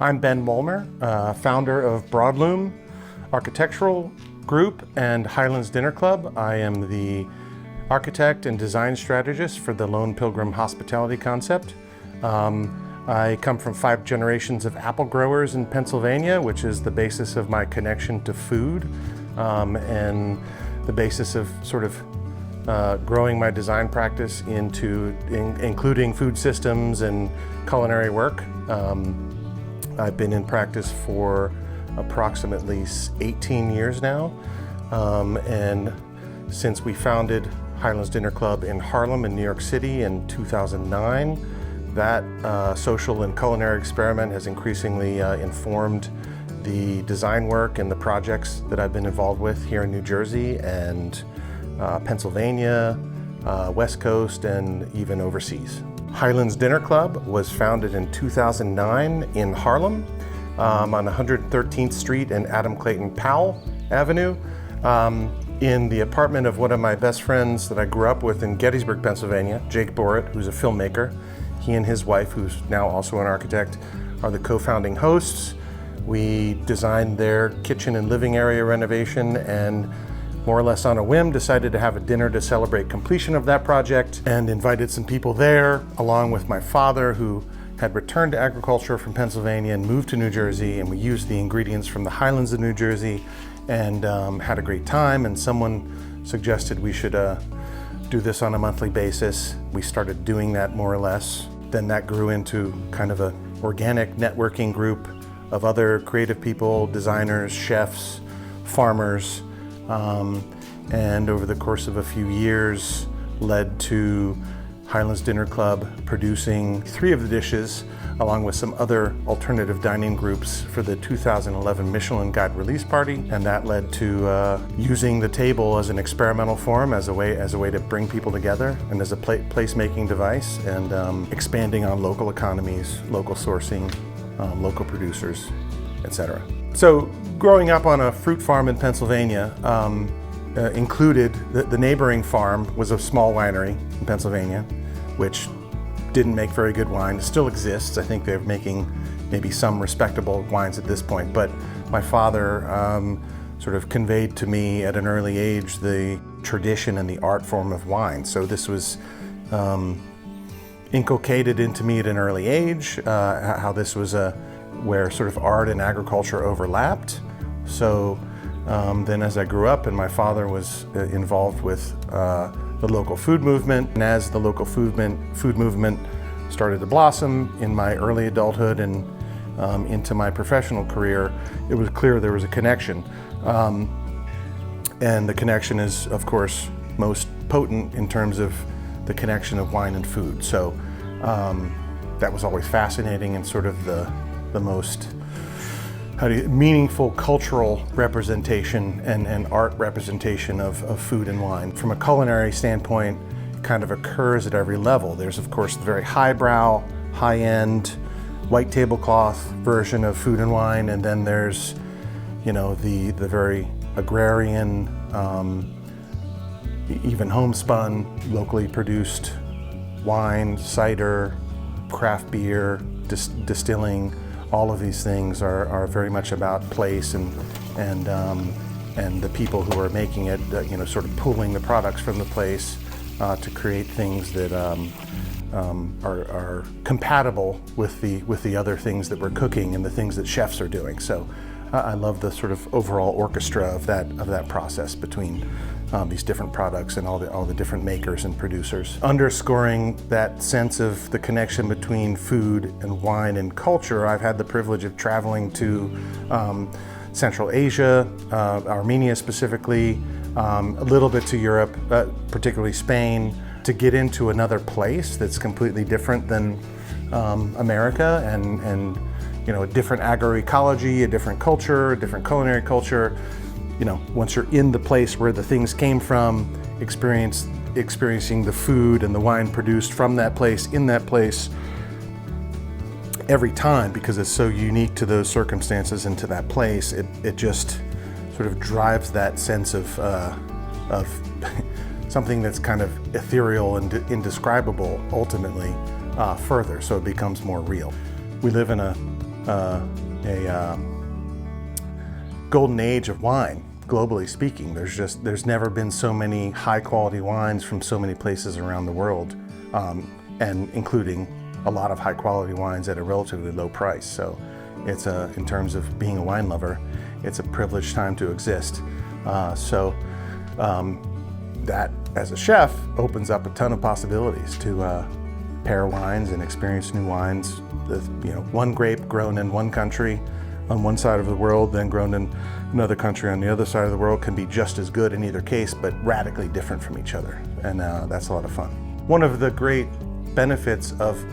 I'm Ben Walmer, founder of Broadloom Architectural Group and Highlands Dinner Club. I am the architect and design strategist for the Lone Pilgrim hospitality concept. I come from 5 generations of apple growers in Pennsylvania, which is the basis of my connection to food and the basis of sort of growing my design practice into including food systems and culinary work. I've been in practice for approximately 18 years now, and since we founded Highlands Dinner Club in Harlem in New York City in 2009, that social and culinary experiment has increasingly informed the design work and the projects that I've been involved with here in New Jersey and Pennsylvania, West Coast, and even overseas. Highlands Dinner Club was founded in 2009 in Harlem on 113th Street and Adam Clayton Powell Avenue in the apartment of one of my best friends that I grew up with in Gettysburg, Pennsylvania, Jake Borrett, who's a filmmaker. He and his wife, who's now also an architect, are the co-founding hosts. We designed their kitchen and living area renovation and more or less on a whim, decided to have a dinner to celebrate completion of that project and invited some people there, along with my father, who had returned to agriculture from Pennsylvania and moved to New Jersey, and we used the ingredients from the Highlands of New Jersey and had a great time, and someone suggested we should do this on a monthly basis. We started doing that more or less. Then that grew into kind of a organic networking group of other creative people, designers, chefs, farmers, and over the course of a few years led to Highlands Dinner Club producing 3 of the dishes along with some other alternative dining groups for the 2011 Michelin Guide release party, and that led to using the table as an experimental form, as a way to bring people together and as a place-making device, and expanding on local economies, local sourcing, local producers, etc. So growing up on a fruit farm in Pennsylvania included the neighboring farm was a small winery in Pennsylvania, which didn't make very good wine. It still exists. I think they're making maybe some respectable wines at this point, but my father sort of conveyed to me at an early age the tradition and the art form of wine. So this was inculcated into me at an early age, how this was where sort of art and agriculture overlapped. So then as I grew up and my father was involved with the local food movement, and as the local food movement started to blossom in my early adulthood and into my professional career, it was clear there was a connection. And the connection is, of course, most potent in terms of the connection of wine and food. So that was always fascinating and sort of the most meaningful cultural representation and art representation of food and wine. From a culinary standpoint, it kind of occurs at every level. There's, of course, the very highbrow, high-end, white tablecloth version of food and wine, and then there's, the very agrarian, even homespun, locally produced wine, cider, craft beer, distilling. All of these things are very much about place and the people who are making it, sort of pulling the products from the place to create things that are compatible with the other things that we're cooking and the things that chefs are doing. So I love the sort of overall orchestra of that process between these different products and all the different makers and producers. Underscoring that sense of the connection between food and wine and culture, I've had the privilege of traveling to Central Asia, Armenia specifically, a little bit to Europe, particularly Spain, to get into another place that's completely different than America and a different agroecology, a different culture, a different culinary culture. Once you're in the place where the things came from, experiencing the food and the wine produced from that place, in that place, every time, because it's so unique to those circumstances and to that place, it just sort of drives that sense of something that's kind of ethereal and indescribable ultimately further, so it becomes more real. We live in a a golden age of wine, globally speaking. There's never been so many high quality wines from so many places around the world, and including a lot of high quality wines at a relatively low price. So it's in terms of being a wine lover, it's a privileged time to exist. That, as a chef, opens up a ton of possibilities to pair wines and experience new wines. One grape grown in one country on one side of the world, then grown in another country on the other side of the world, can be just as good in either case, but radically different from each other. And that's a lot of fun. One of the great benefits of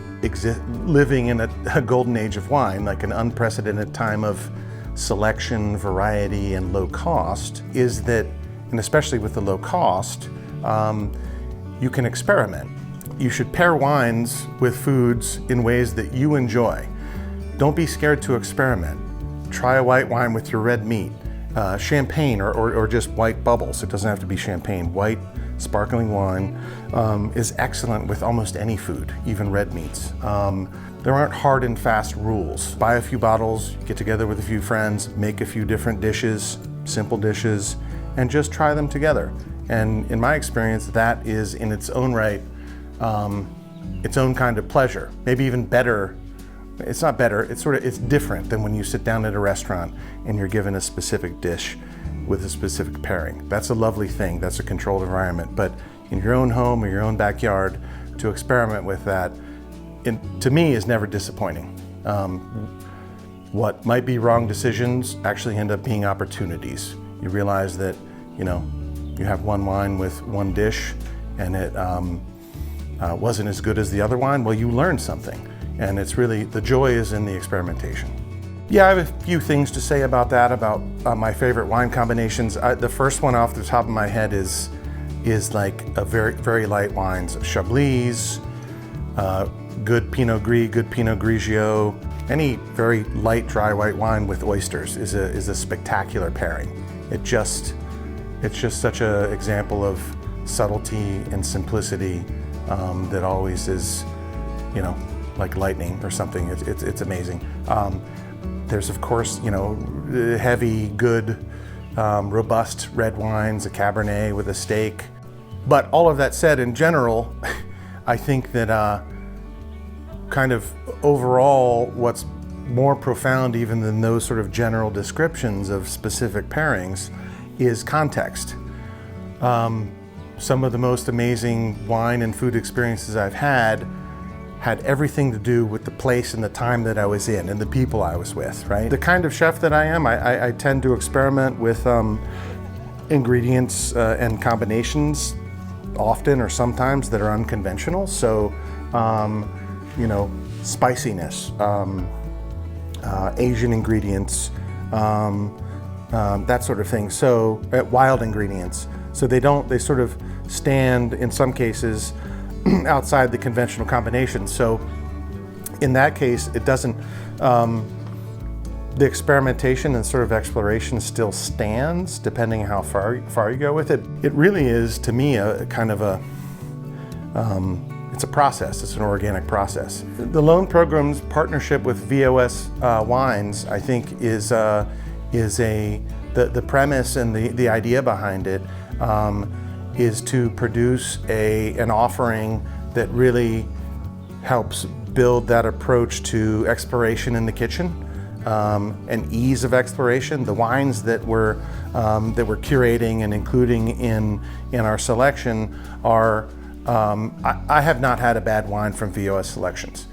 living in a golden age of wine, like an unprecedented time of selection, variety, and low cost, is that, and especially with the low cost, you can experiment. You should pair wines with foods in ways that you enjoy. Don't be scared to experiment. Try a white wine with your red meat, champagne or just white bubbles. It doesn't have to be champagne. White sparkling wine is excellent with almost any food, even red meats. There aren't hard and fast rules. Buy a few bottles, get together with a few friends, make a few different dishes, simple dishes, and just try them together. And in my experience, that is in its own right, its own kind of pleasure. Maybe even better. It's not better, it's different than when you sit down at a restaurant and you're given a specific dish with a specific pairing. That's a lovely thing, that's a controlled environment. But in your own home or your own backyard, to experiment with that, to me, is never disappointing. What might be wrong decisions actually end up being opportunities. You realize that, you have one wine with one dish and it wasn't as good as the other wine. Well, you learned something. And it's really, the joy is in the experimentation. Yeah, I have a few things to say about that, about my favorite wine combinations. The first one off the top of my head is like a very, very light wines. Chablis, good Pinot Gris, good Pinot Grigio. Any very light, dry white wine with oysters is a spectacular pairing. It's just such an example of subtlety and simplicity that always is, like lightning or something. It's amazing. There's of course, heavy, good, robust red wines, a Cabernet with a steak. But all of that said, in general, I think that kind of overall, what's more profound even than those sort of general descriptions of specific pairings is context. Some of the most amazing wine and food experiences I've had everything to do with the place and the time that I was in and the people I was with, right? The kind of chef that I am, I tend to experiment with ingredients and combinations often or sometimes that are unconventional. So, spiciness, Asian ingredients, that sort of thing. So, wild ingredients. So they sort of stand, in some cases, outside the conventional combination. So in that case, it doesn't, the experimentation and sort of exploration still stands depending how far you go with it. It really is, to me, a kind of it's a process, it's an organic process. The Lone Pilgrim's partnership with VOS Wines, I think, is the premise and the idea behind it is to produce an offering that really helps build that approach to exploration in the kitchen and ease of exploration. The wines that we're curating and including in our selection are, I have not had a bad wine from VOS Selections.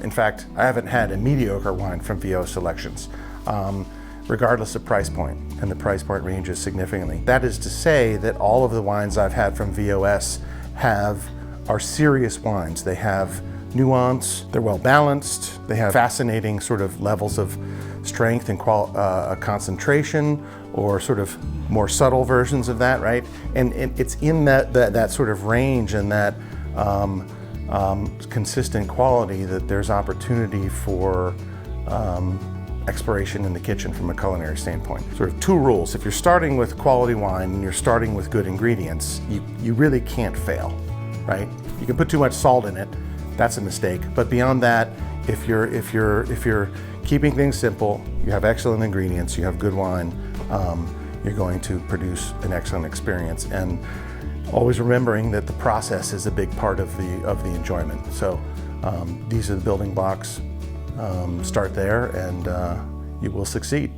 In fact, I haven't had a mediocre wine from VOS Selections, regardless of price point, and the price point ranges significantly. That is to say that all of the wines I've had from VOS are serious wines. They have nuance, they're well balanced, they have fascinating sort of levels of strength and concentration, or sort of more subtle versions of that, right? And it's in that sort of range and that consistent quality that there's opportunity for exploration in the kitchen from a culinary standpoint. Sort of two rules. If you're starting with quality wine and you're starting with good ingredients, you really can't fail, right? You can put too much salt in it, that's a mistake. But beyond that, if you're keeping things simple, you have excellent ingredients, you have good wine, you're going to produce an excellent experience. And always remembering that the process is a big part of the enjoyment. So these are the building blocks. Start there and you will succeed.